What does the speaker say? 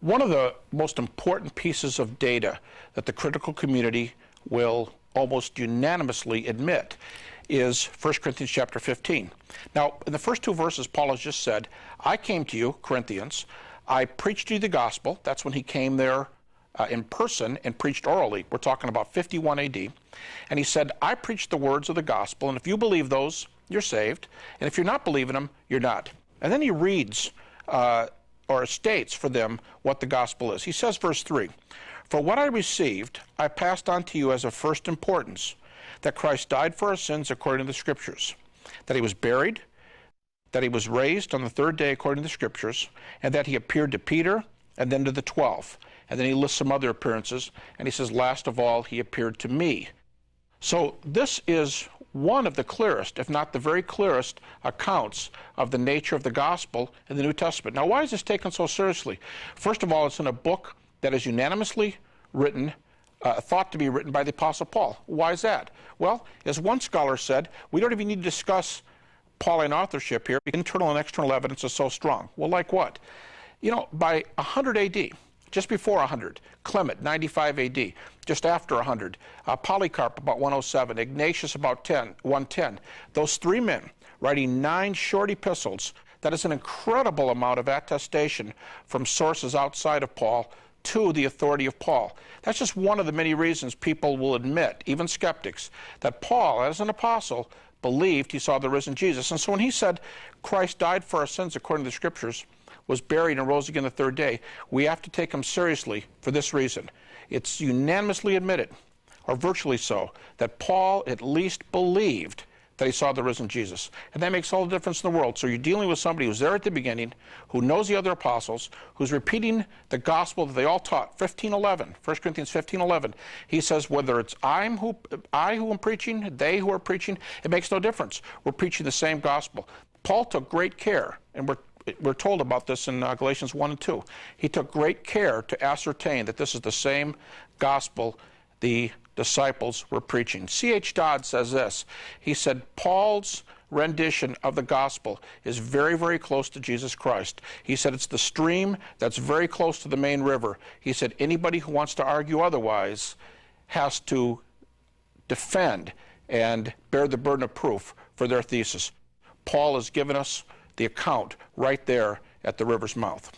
One of the most important pieces of data that the critical community will almost unanimously admit is 1 Corinthians chapter 15. Now, in the first two verses, Paul has just said, I came to you, Corinthians, I preached to you the gospel. That's when he came there in person and preached orally. We're talking about 51 AD. And he said, I preached the words of the gospel, and if you believe those, you're saved. And if you're not believing them, you're not. And then he reads or states for them what the gospel is. He says, verse 3, for what I received, I passed on to you as of first importance, that Christ died for our sins according to the Scriptures, that he was buried, that he was raised on the third day according to the Scriptures, and that he appeared to Peter and then to the 12. And then he lists some other appearances, and he says, last of all, he appeared to me. So this is one of the clearest, if not the very clearest, accounts of the nature of the gospel in the New Testament. Now, why is this taken so seriously? First of all, it's in a book that is unanimously written, thought to be written by the Apostle Paul. Why is that? Well, as one scholar said, we don't even need to discuss Pauline authorship here. Internal and external evidence is so strong. Well, like what? You know, by 100 AD, just before 100, Clement, 95 AD, just after 100, Polycarp, about 107, Ignatius, about 110. Those three men writing 9 short epistles, that is an incredible amount of attestation from sources outside of Paul to the authority of Paul. That's just one of the many reasons people will admit, even skeptics, that Paul, as an apostle, believed he saw the risen Jesus. And so when he said, Christ died for our sins according to the Scriptures, was buried and rose again the third day, we have to take him seriously for this reason. It's unanimously admitted, or virtually so, that Paul at least believed that he saw the risen Jesus. And that makes all the difference in the world. So you're dealing with somebody who's there at the beginning, who knows the other apostles, who's repeating the gospel that they all taught. 15:11, 1 Corinthians 15:11. He says, whether it's I who am preaching, they who are preaching, it makes no difference. We're preaching the same gospel. Paul took great care, and we're told about this in Galatians 1 and 2. He took great care to ascertain that this is the same gospel the disciples were preaching. C.H. Dodd says this. He said, Paul's rendition of the gospel is very, very close to Jesus Christ. He said it's the stream that's very close to the main river. He said anybody who wants to argue otherwise has to defend and bear the burden of proof for their thesis. Paul has given us the account right there at the river's mouth.